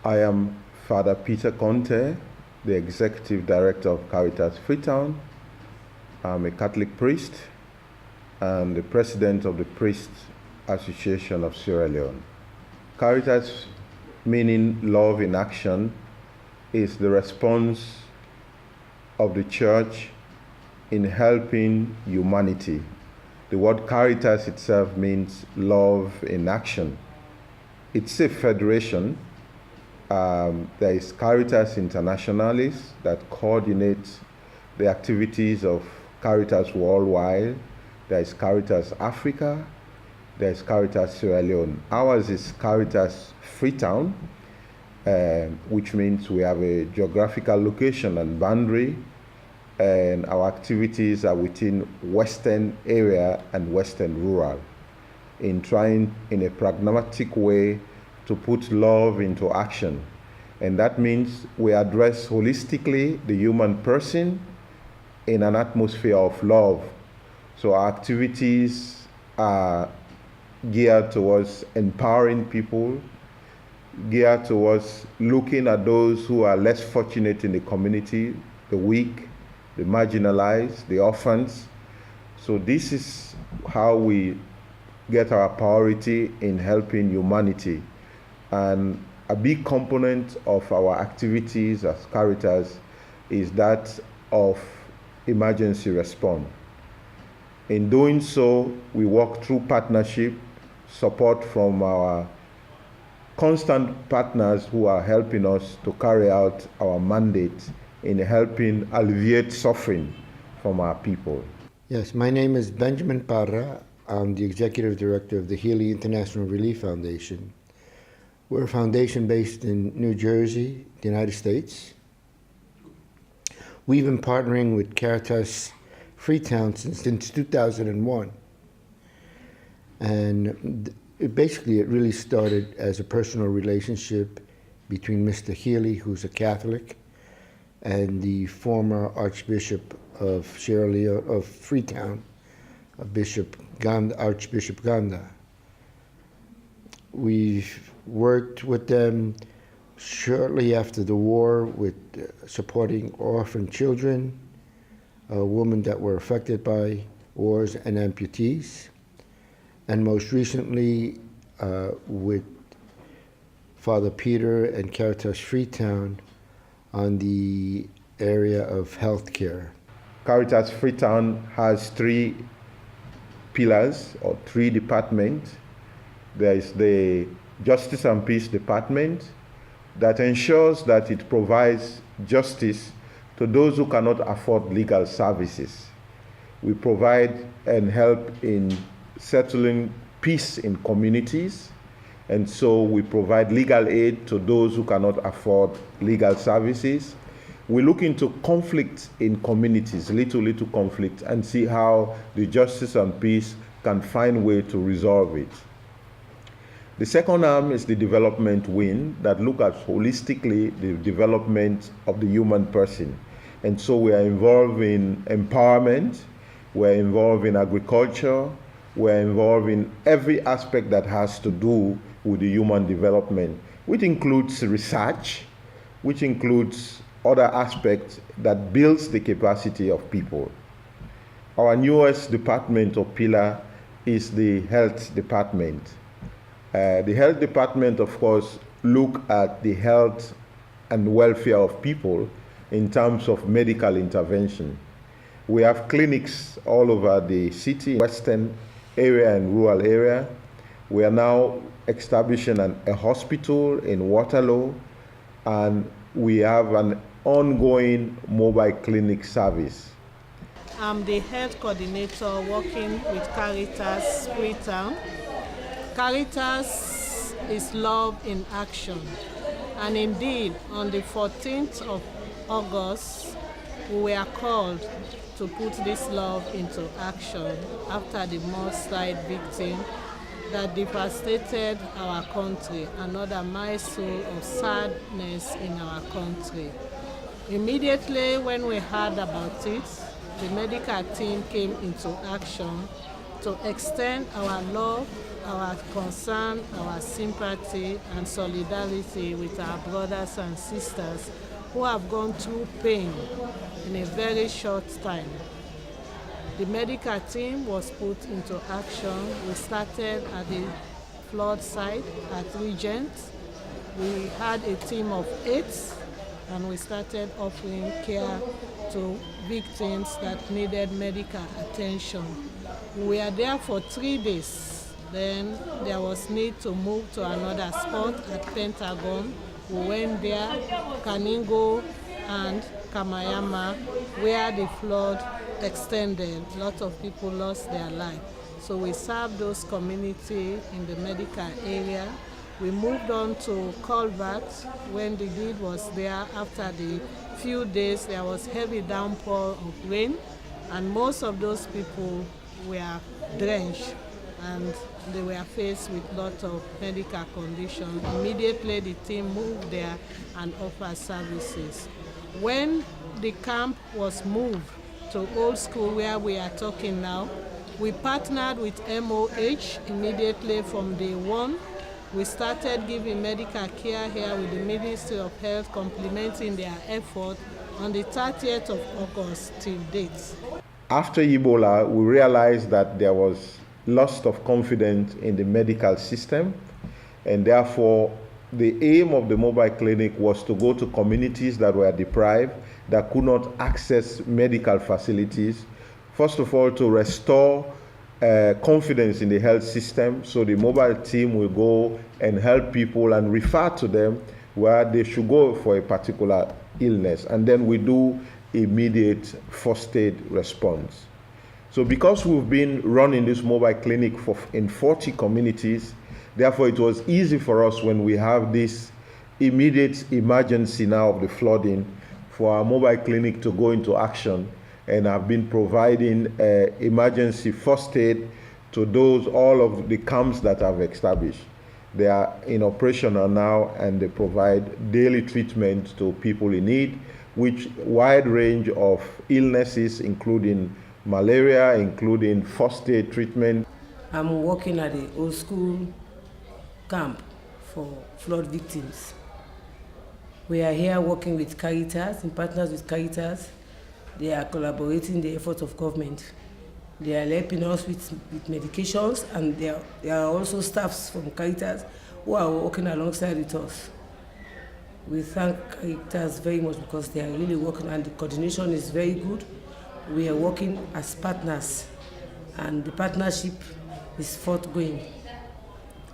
I am Father Peter Konteh, the Executive Director of Caritas Freetown. I'm a Catholic priest and the President of the Priests Association of Sierra Leone. Caritas, meaning love in action, is the response of the Church in helping humanity. The word Caritas itself means love in action. It's a federation. There is Caritas Internationalis that coordinates the activities of Caritas worldwide. There is Caritas Africa. There is Caritas Sierra Leone. Ours is Caritas Freetown, which means we have a geographical location and boundary, and our activities are within Western area and Western rural, in trying in a pragmatic way to put love into action. And that means we address holistically the human person in an atmosphere of love. So our activities are geared towards empowering people, geared towards looking at those who are less fortunate in the community, the weak, the marginalized, the orphans. So this is how we get our priority in helping humanity. And a big component of our activities as Caritas is that of emergency response. In doing so, we work through partnership, support from our constant partners who are helping us to carry out our mandate in helping alleviate suffering from our people. Yes, my name is Benjamin Parra. I'm the Executive Director of the Healy International Relief Foundation. We're a foundation based in New Jersey, the United States. We've been partnering with Caritas Freetown since 2001. And it really started as a personal relationship between Mr. Healy, who's a Catholic, and the former Archbishop of Sierra Leone, of Freetown, Archbishop Ganda. We've worked with them shortly after the war with supporting orphan children, women that were affected by wars, and amputees. And most recently with Father Peter and Caritas Freetown on the area of healthcare. Caritas Freetown has three pillars or three departments. There is the Justice and Peace Department that ensures that it provides justice to those who cannot afford legal services. We provide and help in settling peace in communities, and so we provide legal aid to those who cannot afford legal services. We look into conflict in communities, little conflict, and see how the Justice and Peace can find a way to resolve it. The second arm is the development wing that looks at holistically the development of the human person. And so we are involved in empowerment, we're involved in agriculture, we're involved in every aspect that has to do with the human development, which includes research, which includes other aspects that builds the capacity of people. Our newest department or pillar is the health department. The health department, of course, look at the health and welfare of people in terms of medical intervention. We have clinics all over the city, western area and rural area. We are now establishing a hospital in Waterloo, and we have an ongoing mobile clinic service. I'm the health coordinator working with Caritas Freetown. Caritas is love in action, and indeed on the 14th of August we were called to put this love into action after the mudslide victim that devastated our country, another milestone of sadness in our country. Immediately when we heard about it, the medical team came into action to extend our love our concern, our sympathy, and solidarity with our brothers and sisters who have gone through pain in a very short time. The medical team was put into action. We started at the flood site at Regent. We had a team of 8, and we started offering care to victims that needed medical attention. We were there for 3 days. Then there was need to move to another spot at Pentagon. We went there, Kaningo and Kamayama, where the flood extended. A lot of people lost their life. So we served those communities in the medical area. We moved on to Colbert when the lead was there. After the few days, there was heavy downpour of rain, and most of those people were drenched, and they were faced with lots of medical conditions. Immediately, the team moved there and offered services. When the camp was moved to Old School, where we are talking now, we partnered with MOH immediately from day one. We started giving medical care here with the Ministry of Health, complementing their effort on the 30th of August till date. After Ebola, we realized that there was loss of confidence in the medical system, and therefore the aim of the mobile clinic was to go to communities that were deprived, that could not access medical facilities. First of all, to restore confidence in the health system, so the mobile team will go and help people and refer to them where they should go for a particular illness, and then we do immediate first aid response. So because we've been running this mobile clinic in 40 communities, therefore it was easy for us when we have this immediate emergency now of the flooding for our mobile clinic to go into action, and have been providing emergency first aid to all of the camps that have established. They are in operational now, and they provide daily treatment to people in need, which wide range of illnesses, including malaria, including first aid treatment. I'm working at the Old School camp for flood victims. We are here working with Caritas, in partners with Caritas. They are collaborating the efforts of government. They are helping us with medications, and there are also staffs from Caritas who are working alongside with us. We thank Caritas very much because they are really working, and the coordination is very good. We are working as partners, and the partnership is forthgoing.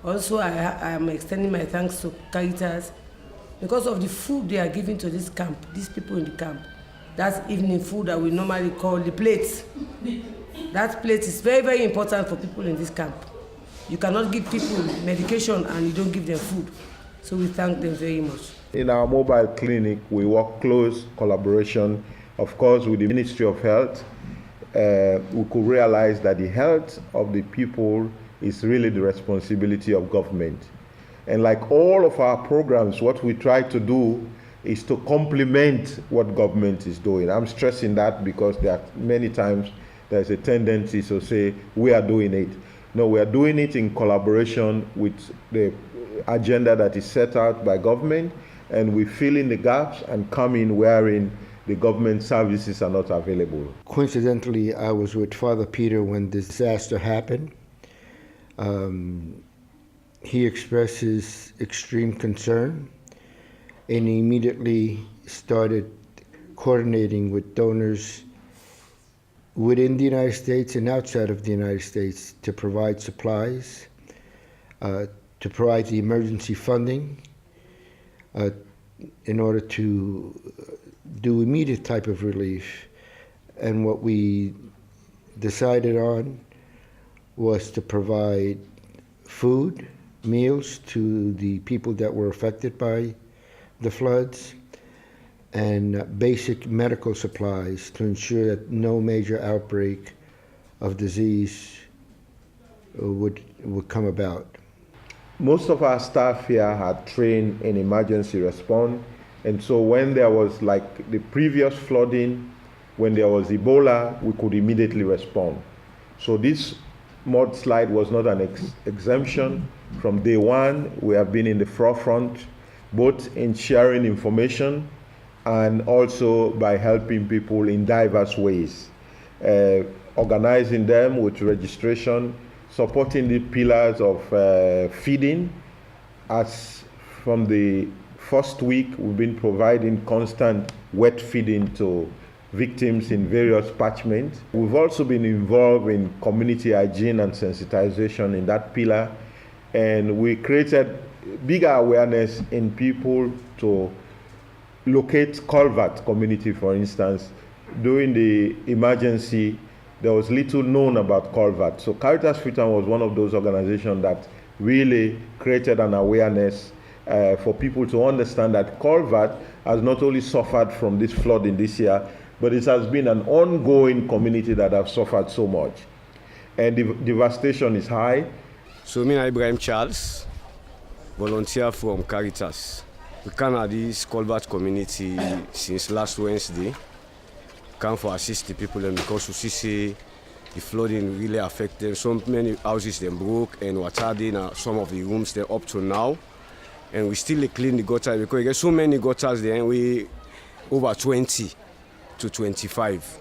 Also, I am extending my thanks to Caritas because of the food they are giving to this camp, these people in the camp. That's evening food that we normally call the plates. That plate is very, very important for people in this camp. You cannot give people medication and you don't give them food. So we thank them very much. In our mobile clinic, we work close collaboration, of course, with the Ministry of Health. We could realize that the health of the people is really the responsibility of government. And like all of our programs, what we try to do is to complement what government is doing. I'm stressing that because there are many times there's a tendency to say we are doing it. No, we are doing it in collaboration with the agenda that is set out by government, and we fill in the gaps and come in wherein the government services are not available. Coincidentally, I was with Father Peter when the disaster happened. He expressed his extreme concern, and he immediately started coordinating with donors within the United States and outside of the United States to provide supplies, to provide the emergency funding in order to do immediate type of relief. And what we decided on was to provide food, meals to the people that were affected by the floods, and basic medical supplies to ensure that no major outbreak of disease would come about. Most of our staff here had trained in emergency response, and so when there was like the previous flooding, when there was Ebola, we could immediately respond. So this mudslide was not an exemption. From day one, we have been in the forefront, both in sharing information and also by helping people in diverse ways, organizing them with registration, supporting the pillars of feeding. As from the first week, we've been providing constant wet feeding to victims in various catchments. We've also been involved in community hygiene and sensitization in that pillar, and we created bigger awareness in people to locate culvert community, for instance. During the emergency, there was little known about culvert. So Caritas Freetown was one of those organizations that really created an awareness for people to understand that culvert has not only suffered from this flooding this year, but it has been an ongoing community that have suffered so much. And the devastation is high. So me and Ibrahim Charles, volunteer from Caritas. We come at this culvert community since last Wednesday. Come for assist the people because we see the flooding really affect them. So many houses them broke and water in some of the rooms there up to now. And we still clean the gutters because we get so many gutters there, and we over 20 to 25.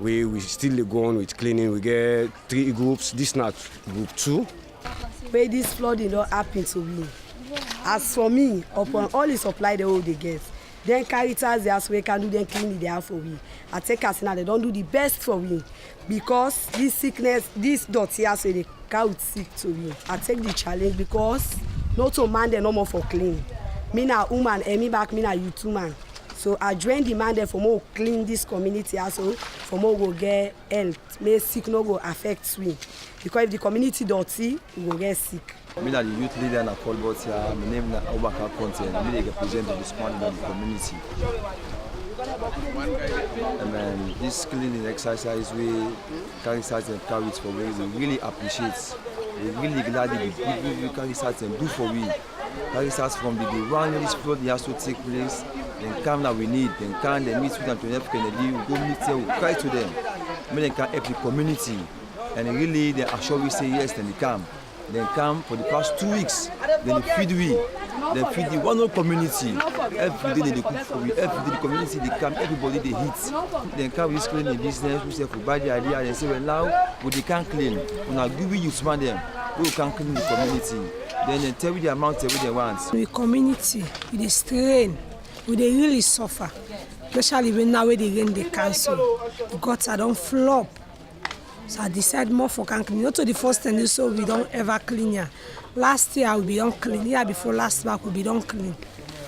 We still go on with cleaning. We get 3 groups. This not group 2. Where this flooding don't happen to me. As for me, upon all the supply they all they get, then Caritas, as we can do, then clean it out for we. I take us now, they don't do the best for me because this sickness, this dirty as they can't sick to me. I take the challenge because not to man they no more for clean. Me na woman, and me back me na you two man. So I join the man there for more clean this community also, for more go get health. May sick no go affect me. Because if the community dirty, we go get sick. Me na the youth leader in a culvert here. My name is Rev.Fr.Peter Konteh. I'm the representative of this man in the community. And this cleaning exercise we Caritas and Caritas for we really appreciate. We really glad that the Caritas and do for we. Caritas from the day one when this flood has to take place. Then come that we need. Then come they meet with them to help Kennedy. We go meet them. We cry to them. Then they can help the community. And really they assure we say yes. Then they come. Then come for the past 2 weeks. Then they feed we. Then feed the one whole community. Every day they cook for we. Every day the community they come. Everybody they eat. Then come with cleaning business. We say for buy the idea. They say well now we they can't clean. We now give you man them. We can clean the community. Then they tell you the amount they want. We community we dey strain. We dey really suffer. Especially when now they rain they cancel. The gutter don't flop. So I decide more for can clean. Not to the first time so we don't ever clean here. Last year we be don't clean. Year before last back we be don't clean.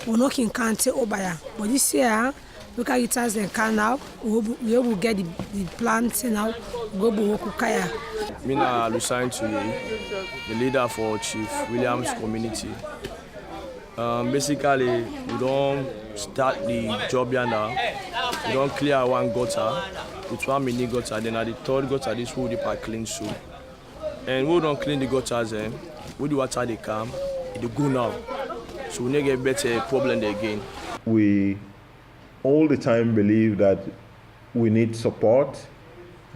We no can take over here. But this year we can get us and can now. We will get the plants now. Go Kukaya. Me na Lucien Tuye, the leader for Chief Williams community. Basically, we don't start the job here now. We don't clear one gutter with one mini gutter. Then at the third gutter, this wood is clean soon. And we don't clean the gutters. With the water they come, they go now. So we don't get better problem again. We all the time believe that we need support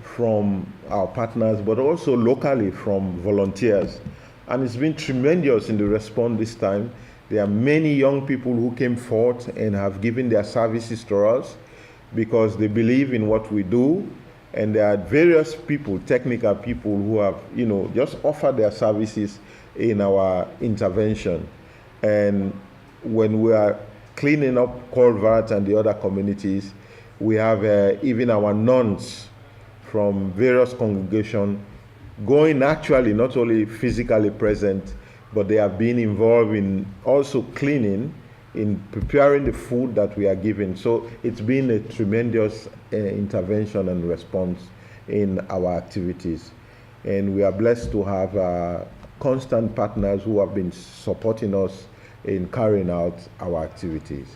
from our partners, but also locally from volunteers. And it's been tremendous in the response this time. There are many young people who came forth and have given their services to us because they believe in what we do. And there are various people, technical people who have, just offered their services in our intervention. And when we are cleaning up culverts and the other communities, we have even our nuns from various congregations going actually not only physically present, but they have been involved in also cleaning, in preparing the food that we are giving. So it's been a tremendous intervention and response in our activities. And we are blessed to have constant partners who have been supporting us in carrying out our activities.